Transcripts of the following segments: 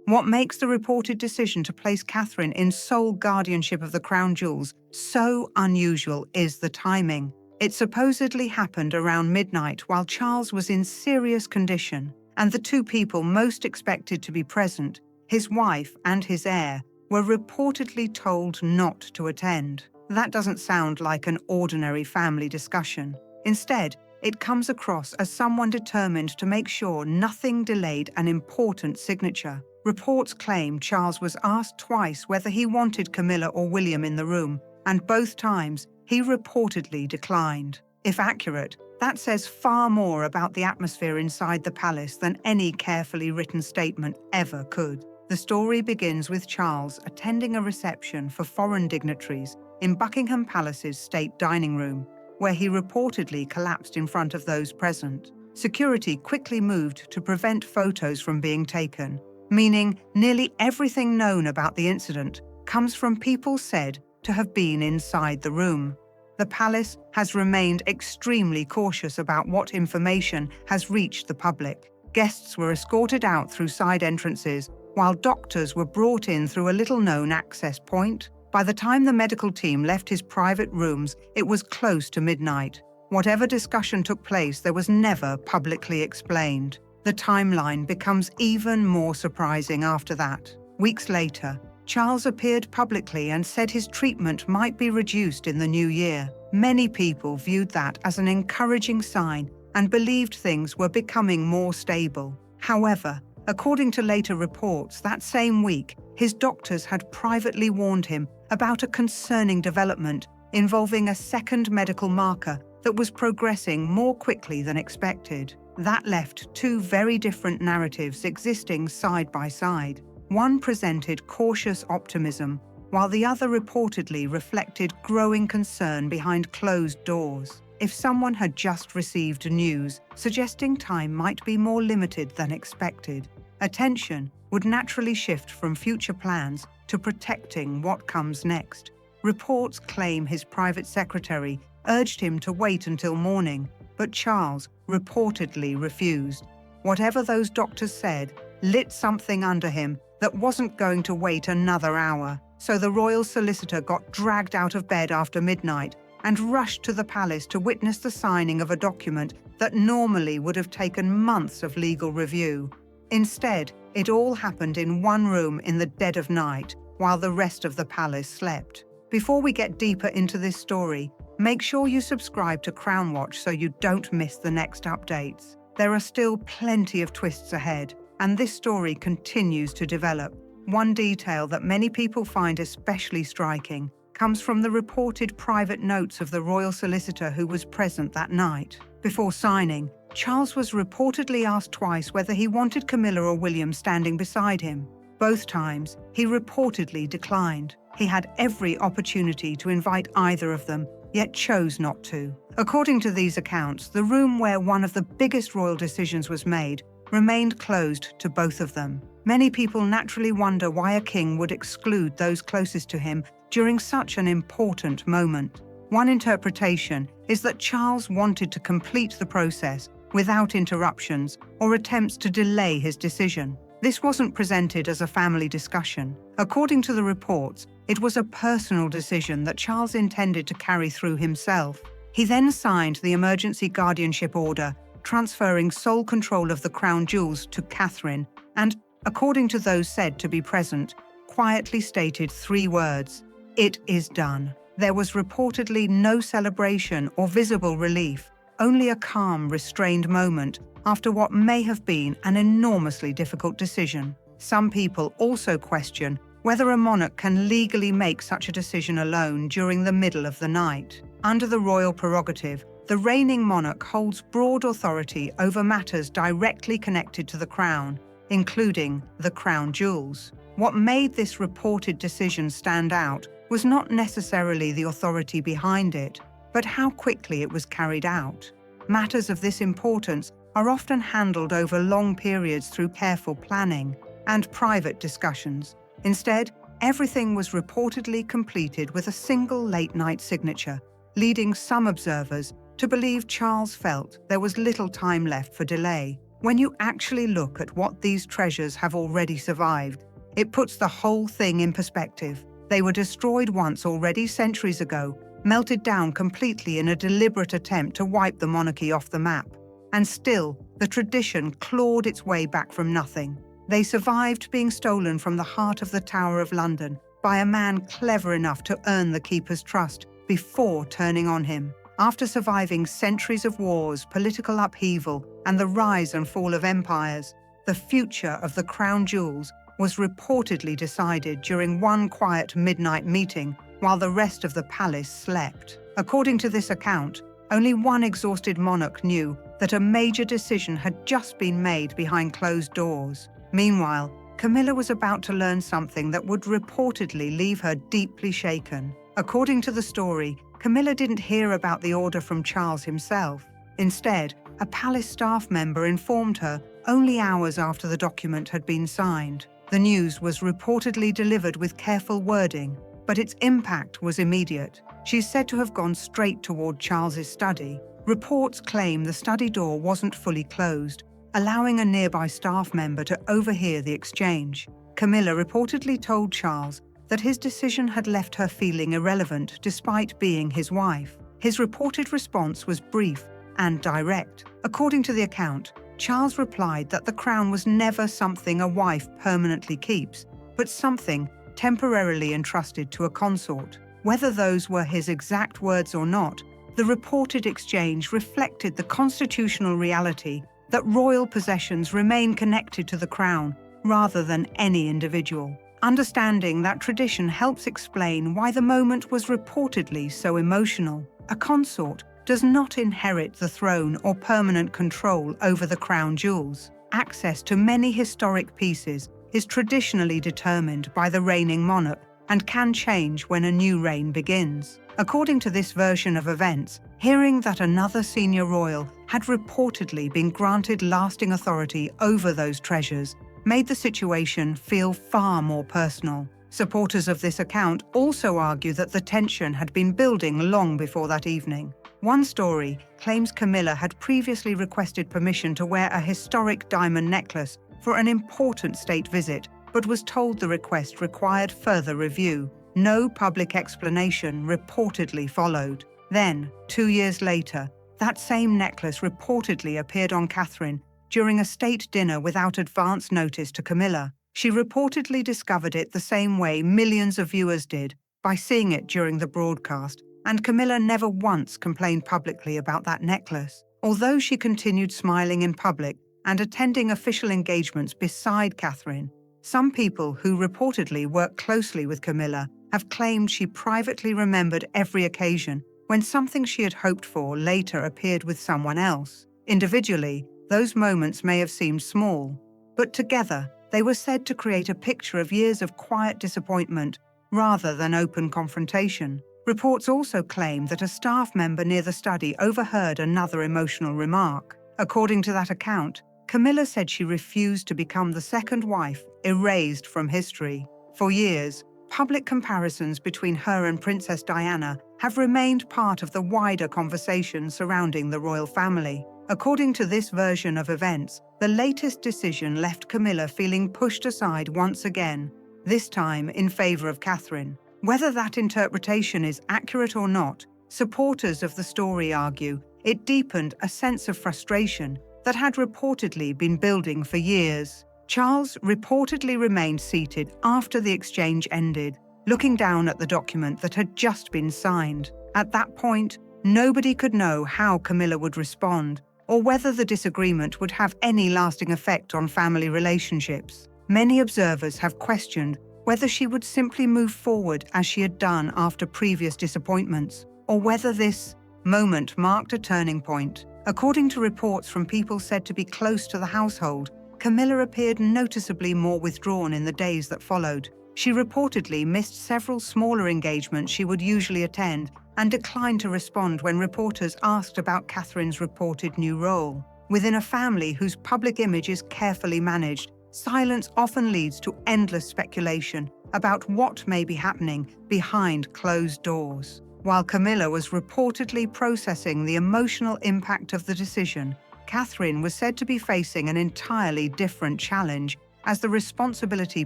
What makes the reported decision to place Catherine in sole guardianship of the crown jewels so unusual is the timing. It supposedly happened around midnight while Charles was in serious condition, and the two people most expected to be present, his wife and his heir, were reportedly told not to attend. That doesn't sound like an ordinary family discussion. Instead, it comes across as someone determined to make sure nothing delayed an important signature. Reports claim Charles was asked twice whether he wanted Camilla or William in the room, and both times he reportedly declined. If accurate, that says far more about the atmosphere inside the palace than any carefully written statement ever could. The story begins with Charles attending a reception for foreign dignitaries in Buckingham Palace's state dining room, where he reportedly collapsed in front of those present. Security quickly moved to prevent photos from being taken, meaning nearly everything known about the incident comes from people said to have been inside the room. The palace has remained extremely cautious about what information has reached the public. Guests were escorted out through side entrances, while doctors were brought in through a little-known access point. By the time the medical team left his private rooms, it was close to midnight. Whatever discussion took place, there was never publicly explained. The timeline becomes even more surprising after that. Weeks later, Charles appeared publicly and said his treatment might be reduced in the new year. Many people viewed that as an encouraging sign and believed things were becoming more stable. However, according to later reports, that same week, his doctors had privately warned him about a concerning development involving a second medical marker that was progressing more quickly than expected. That left two very different narratives existing side by side. One presented cautious optimism, while the other reportedly reflected growing concern behind closed doors. If someone had just received news suggesting time might be more limited than expected, attention would naturally shift from future plans to protecting what comes next. Reports claim his private secretary urged him to wait until morning, but Charles reportedly refused. Whatever those doctors said lit something under him that wasn't going to wait another hour, so the royal solicitor got dragged out of bed after midnight and rushed to the palace to witness the signing of a document that normally would have taken months of legal review. Instead, it all happened in one room in the dead of night, while the rest of the palace slept. Before we get deeper into this story, make sure you subscribe to Crown Watch so you don't miss the next updates. There are still plenty of twists ahead, and this story continues to develop. One detail that many people find especially striking comes from the reported private notes of the royal solicitor who was present that night. Before signing, Charles was reportedly asked twice whether he wanted Camilla or William standing beside him. Both times, he reportedly declined. He had every opportunity to invite either of them, yet chose not to. According to these accounts, the room where one of the biggest royal decisions was made remained closed to both of them. Many people naturally wonder why a king would exclude those closest to him during such an important moment. One interpretation is that Charles wanted to complete the process without interruptions or attempts to delay his decision. This wasn't presented as a family discussion. According to the reports, it was a personal decision that Charles intended to carry through himself. He then signed the emergency guardianship order, transferring sole control of the crown jewels to Catherine, and, according to those said to be present, quietly stated 3 words: "It is done." There was reportedly no celebration or visible relief, only a calm, restrained moment after what may have been an enormously difficult decision. Some people also question whether a monarch can legally make such a decision alone during the middle of the night. Under the royal prerogative, the reigning monarch holds broad authority over matters directly connected to the crown, including the crown jewels. What made this reported decision stand out was not necessarily the authority behind it, but how quickly it was carried out. Matters of this importance are often handled over long periods through careful planning and private discussions. Instead, everything was reportedly completed with a single late-night signature, leading some observers to believe Charles felt there was little time left for delay. when you actually look at what these treasures have already survived, it puts the whole thing in perspective. They were destroyed once already centuries ago, melted down completely in a deliberate attempt to wipe the monarchy off the map. And still, the tradition clawed its way back from nothing. They survived being stolen from the heart of the Tower of London by a man clever enough to earn the keeper's trust before turning on him. After surviving centuries of wars, political upheaval, and the rise and fall of empires, the future of the crown jewels was reportedly decided during one quiet midnight meeting while the rest of the palace slept. According to this account, only one exhausted monarch knew that a major decision had just been made behind closed doors. Meanwhile, Camilla was about to learn something that would reportedly leave her deeply shaken. According to the story, Camilla didn't hear about the order from Charles himself. Instead, a palace staff member informed her only hours after the document had been signed. The news was reportedly delivered with careful wording, but its impact was immediate. She's said to have gone straight toward Charles's study. Reports claim the study door wasn't fully closed, allowing a nearby staff member to overhear the exchange. Camilla reportedly told Charles that his decision had left her feeling irrelevant despite being his wife. His reported response was brief and direct. According to the account, Charles replied that the crown was never something a wife permanently keeps, but something temporarily entrusted to a consort. Whether those were his exact words or not, the reported exchange reflected the constitutional reality that royal possessions remain connected to the crown rather than any individual. Understanding that tradition helps explain why the moment was reportedly so emotional. A consort does not inherit the throne or permanent control over the crown jewels. Access to many historic pieces is traditionally determined by the reigning monarch and can change when a new reign begins. According to this version of events, hearing that another senior royal had reportedly been granted lasting authority over those treasures made the situation feel far more personal. Supporters of this account also argue that the tension had been building long before that evening. One story claims Camilla had previously requested permission to wear a historic diamond necklace for an important state visit, but was told the request required further review. No public explanation reportedly followed. Then, 2 years later, that same necklace reportedly appeared on Catherine during a state dinner without advance notice to Camilla. She reportedly discovered it the same way millions of viewers did, by seeing it during the broadcast, and Camilla never once complained publicly about that necklace. Although she continued smiling in public and attending official engagements beside Catherine, some people who reportedly worked closely with Camilla have claimed she privately remembered every occasion when something she had hoped for later appeared with someone else. Individually, those moments may have seemed small, but together they were said to create a picture of years of quiet disappointment rather than open confrontation. Reports also claim that a staff member near the study overheard another emotional remark. According to that account, Camilla said she refused to become the second wife erased from history. For years, public comparisons between her and Princess Diana have remained part of the wider conversation surrounding the royal family. According to this version of events, the latest decision left Camilla feeling pushed aside once again, this time in favor of Catherine. Whether that interpretation is accurate or not, supporters of the story argue it deepened a sense of frustration that had reportedly been building for years. Charles reportedly remained seated after the exchange ended, looking down at the document that had just been signed. At that point, nobody could know how Camilla would respond, or whether the disagreement would have any lasting effect on family relationships. Many observers have questioned whether she would simply move forward as she had done after previous disappointments, or whether this moment marked a turning point. According to reports from people said to be close to the household, Camilla appeared noticeably more withdrawn in the days that followed. She reportedly missed several smaller engagements she would usually attend and declined to respond when reporters asked about Catherine's reported new role. Within a family whose public image is carefully managed, silence often leads to endless speculation about what may be happening behind closed doors. While Camilla was reportedly processing the emotional impact of the decision, Catherine was said to be facing an entirely different challenge as the responsibility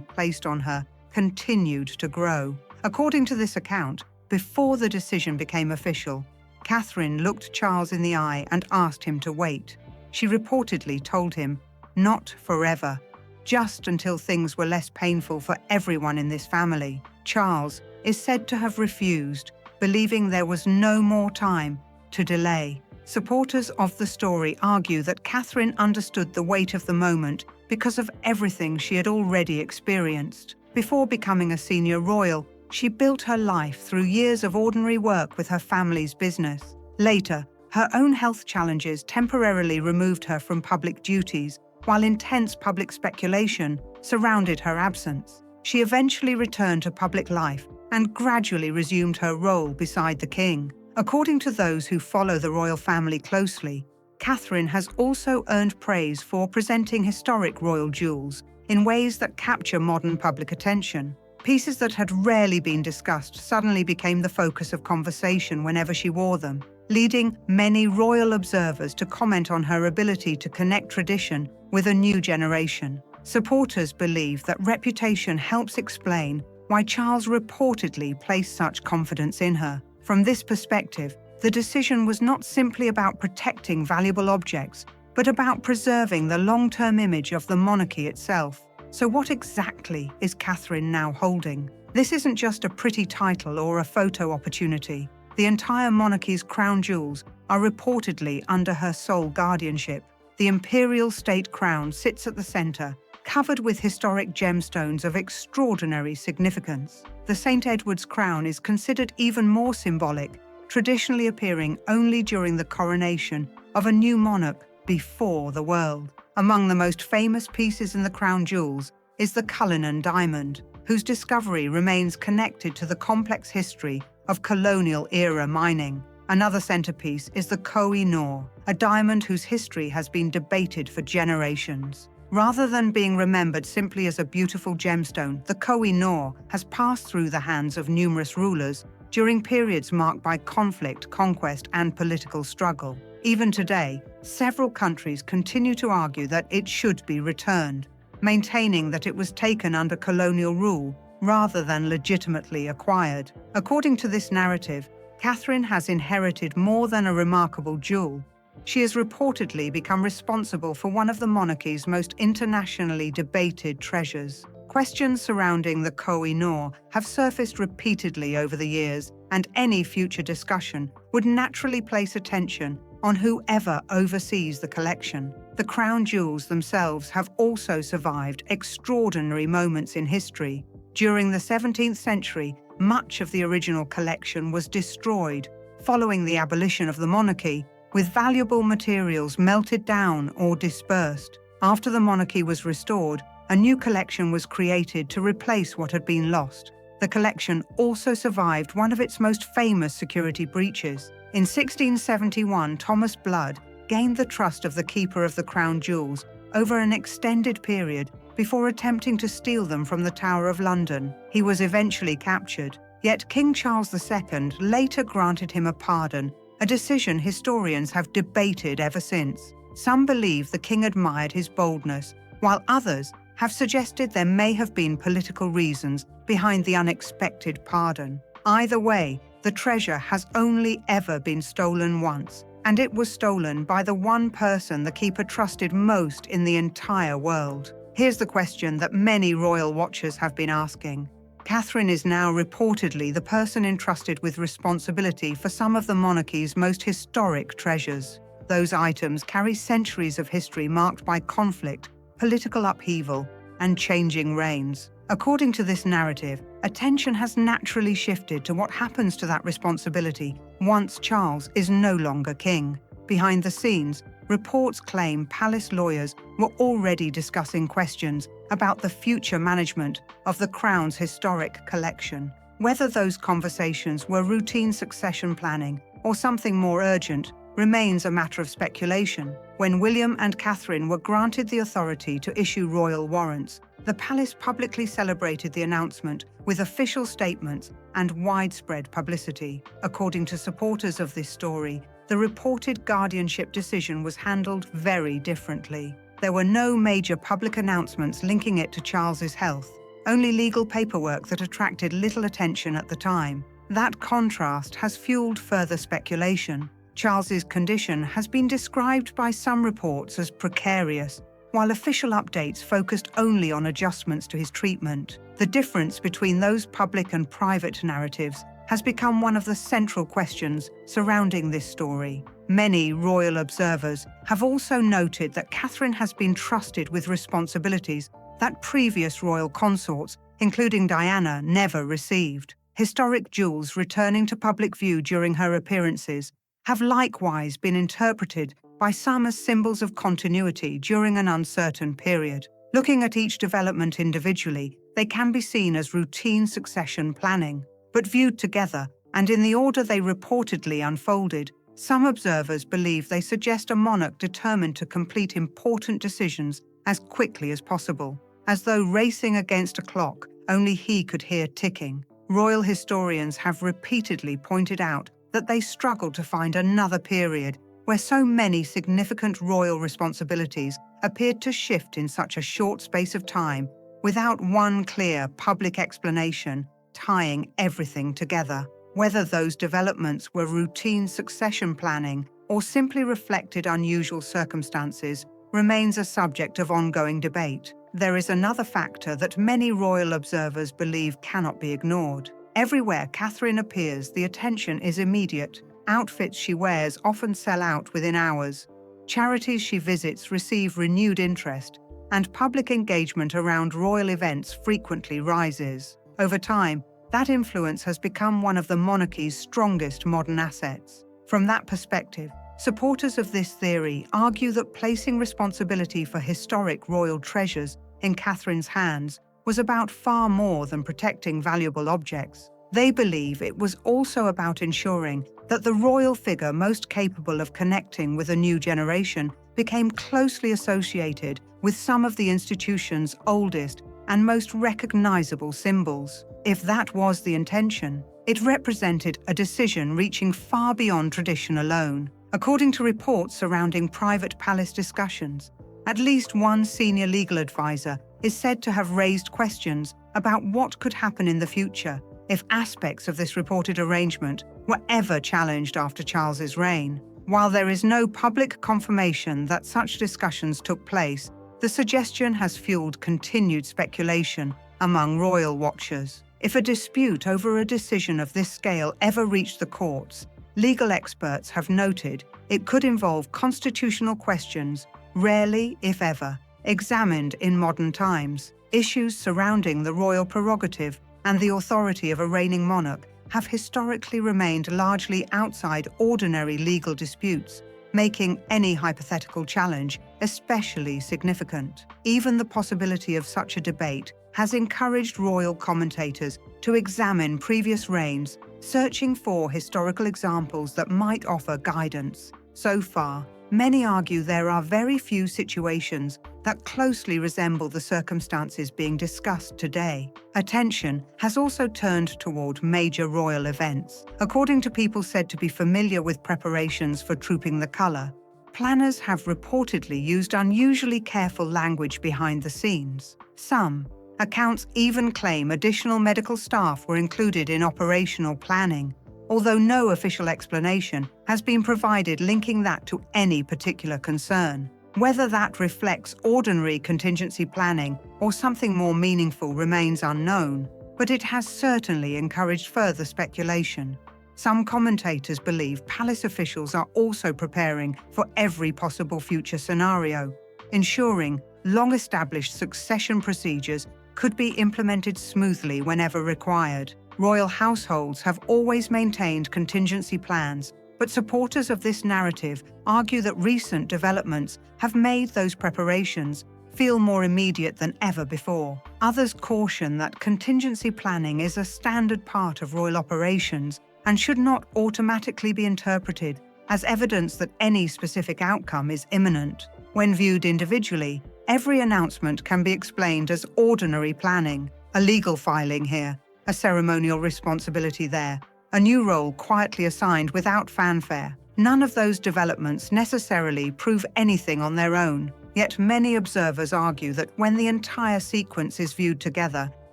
placed on her continued to grow. According to this account, before the decision became official, Catherine looked Charles in the eye and asked him to wait. She reportedly told him, "Not forever, just until things were less painful for everyone in this family." Charles is said to have refused, believing there was no more time to delay. Supporters of the story argue that Catherine understood the weight of the moment because of everything she had already experienced. Before becoming a senior royal, she built her life through years of ordinary work with her family's business. Later, her own health challenges temporarily removed her from public duties, while intense public speculation surrounded her absence. She eventually returned to public life and gradually resumed her role beside the king. According to those who follow the royal family closely, Catherine has also earned praise for presenting historic royal jewels in ways that capture modern public attention. Pieces that had rarely been discussed suddenly became the focus of conversation whenever she wore them, leading many royal observers to comment on her ability to connect tradition with a new generation. Supporters believe that reputation helps explain why Charles reportedly placed such confidence in her. From this perspective, the decision was not simply about protecting valuable objects, but about preserving the long-term image of the monarchy itself. So what exactly is Catherine now holding? This isn't just a pretty title or a photo opportunity. The entire monarchy's crown jewels are reportedly under her sole guardianship. The imperial state crown sits at the center, covered with historic gemstones of extraordinary significance. The St. Edward's crown is considered even more symbolic, traditionally appearing only during the coronation of a new monarch before the world. Among the most famous pieces in the crown jewels is the Cullinan diamond, whose discovery remains connected to the complex history of colonial-era mining. Another centerpiece is the Koh-i-Noor, a diamond whose history has been debated for generations. Rather than being remembered simply as a beautiful gemstone, the Koh-i-Noor has passed through the hands of numerous rulers during periods marked by conflict, conquest, and political struggle. Even today, several countries continue to argue that it should be returned, maintaining that it was taken under colonial rule rather than legitimately acquired. According to this narrative, Catherine has inherited more than a remarkable jewel. She has reportedly become responsible for one of the monarchy's most internationally debated treasures. Questions surrounding the Koh-i-Noor have surfaced repeatedly over the years, and any future discussion would naturally place attention on whoever oversees the collection. The crown jewels themselves have also survived extraordinary moments in history. During the 17th century, much of the original collection was destroyed following the abolition of the monarchy, with valuable materials melted down or dispersed. After the monarchy was restored, a new collection was created to replace what had been lost. The collection also survived one of its most famous security breaches. In 1671, Thomas Blood gained the trust of the keeper of the crown jewels over an extended period before attempting to steal them from the Tower of London. He was eventually captured, yet King Charles II later granted him a pardon, a decision historians have debated ever since. Some believe the king admired his boldness, while others have suggested there may have been political reasons behind the unexpected pardon. Either way, the treasure has only ever been stolen once, and it was stolen by the one person the keeper trusted most in the entire world. Here's the question that many royal watchers have been asking. Catherine is now reportedly the person entrusted with responsibility for some of the monarchy's most historic treasures. Those items carry centuries of history marked by conflict, political upheaval, and changing reigns. According to this narrative, attention has naturally shifted to what happens to that responsibility once Charles is no longer king. Behind the scenes, reports claim palace lawyers were already discussing questions about the future management of the crown's historic collection. Whether those conversations were routine succession planning or something more urgent remains a matter of speculation. When William and Catherine were granted the authority to issue royal warrants, the palace publicly celebrated the announcement with official statements and widespread publicity. According to supporters of this story, the reported guardianship decision was handled very differently. There were no major public announcements linking it to Charles's health, only legal paperwork that attracted little attention at the time. That contrast has fueled further speculation. Charles's condition has been described by some reports as precarious, while official updates focused only on adjustments to his treatment. The difference between those public and private narratives has become one of the central questions surrounding this story. Many royal observers have also noted that Catherine has been trusted with responsibilities that previous royal consorts, including Diana, never received. Historic jewels returning to public view during her appearances have likewise been interpreted by some as symbols of continuity during an uncertain period. Looking at each development individually, they can be seen as routine succession planning. But viewed together, and in the order they reportedly unfolded, some observers believe they suggest a monarch determined to complete important decisions as quickly as possible, as though racing against a clock only he could hear ticking. Royal historians have repeatedly pointed out that they struggle to find another period where so many significant royal responsibilities appeared to shift in such a short space of time without one clear public explanation tying everything together. Whether those developments were routine succession planning or simply reflected unusual circumstances remains a subject of ongoing debate. There is another factor that many royal observers believe cannot be ignored. Everywhere Catherine appears, the attention is immediate. Outfits she wears often sell out within hours. Charities she visits receive renewed interest, and public engagement around royal events frequently rises. Over time, that influence has become one of the monarchy's strongest modern assets. From that perspective, supporters of this theory argue that placing responsibility for historic royal treasures in Catherine's hands was about far more than protecting valuable objects. They believe it was also about ensuring that the royal figure most capable of connecting with a new generation became closely associated with some of the institution's oldest and most recognizable symbols. If that was the intention, it represented a decision reaching far beyond tradition alone. According to reports surrounding private palace discussions, at least one senior legal advisor is said to have raised questions about what could happen in the future if aspects of this reported arrangement were ever challenged after Charles's reign. While there is no public confirmation that such discussions took place, the suggestion has fueled continued speculation among royal watchers. If a dispute over a decision of this scale ever reached the courts, legal experts have noted it could involve constitutional questions, rarely, if ever, examined in modern times. Issues surrounding the royal prerogative and the authority of a reigning monarch have historically remained largely outside ordinary legal disputes, making any hypothetical challenge especially significant. Even the possibility of such a debate has encouraged royal commentators to examine previous reigns, searching for historical examples that might offer guidance. So far, many argue there are very few situations that closely resemble the circumstances being discussed today. Attention has also turned toward major royal events. According to people said to be familiar with preparations for Trooping the Colour, planners have reportedly used unusually careful language behind the scenes. Some accounts even claim additional medical staff were included in operational planning, although no official explanation has been provided linking that to any particular concern. Whether that reflects ordinary contingency planning or something more meaningful remains unknown, but it has certainly encouraged further speculation. Some commentators believe palace officials are also preparing for every possible future scenario, ensuring long-established succession procedures could be implemented smoothly whenever required. Royal households have always maintained contingency plans, but supporters of this narrative argue that recent developments have made those preparations feel more immediate than ever before. Others caution that contingency planning is a standard part of royal operations and should not automatically be interpreted as evidence that any specific outcome is imminent. When viewed individually, every announcement can be explained as ordinary planning, a legal filing here, a ceremonial responsibility there, a new role quietly assigned without fanfare. None of those developments necessarily prove anything on their own, yet many observers argue that when the entire sequence is viewed together,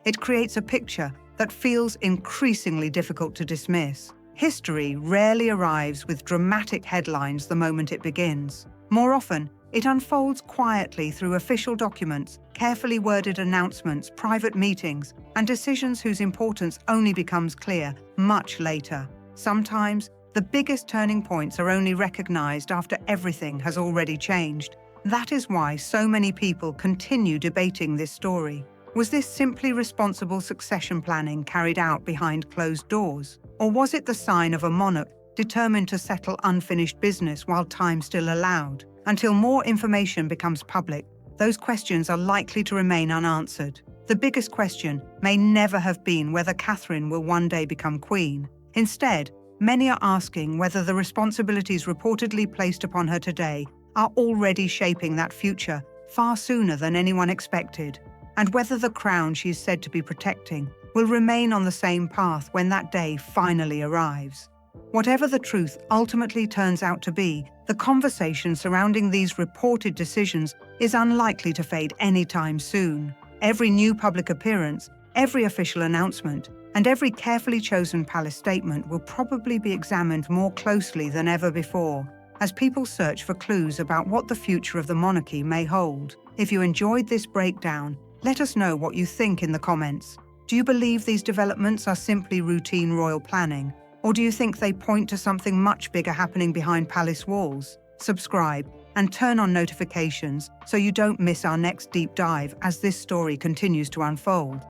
it creates a picture that feels increasingly difficult to dismiss. History rarely arrives with dramatic headlines the moment it begins. More often, it unfolds quietly through official documents, carefully worded announcements, private meetings, and decisions whose importance only becomes clear much later. Sometimes, the biggest turning points are only recognized after everything has already changed. That is why so many people continue debating this story. Was this simply responsible succession planning carried out behind closed doors? Or was it the sign of a monarch determined to settle unfinished business while time still allowed? Until more information becomes public, those questions are likely to remain unanswered. The biggest question may never have been whether Catherine will one day become queen. Instead, many are asking whether the responsibilities reportedly placed upon her today are already shaping that future far sooner than anyone expected, and whether the crown she is said to be protecting will remain on the same path when that day finally arrives. Whatever the truth ultimately turns out to be, the conversation surrounding these reported decisions is unlikely to fade anytime soon. Every new public appearance, every official announcement, and every carefully chosen palace statement will probably be examined more closely than ever before, as people search for clues about what the future of the monarchy may hold. If you enjoyed this breakdown, let us know what you think in the comments. Do you believe these developments are simply routine royal planning? Or do you think they point to something much bigger happening behind palace walls? Subscribe and turn on notifications so you don't miss our next deep dive as this story continues to unfold.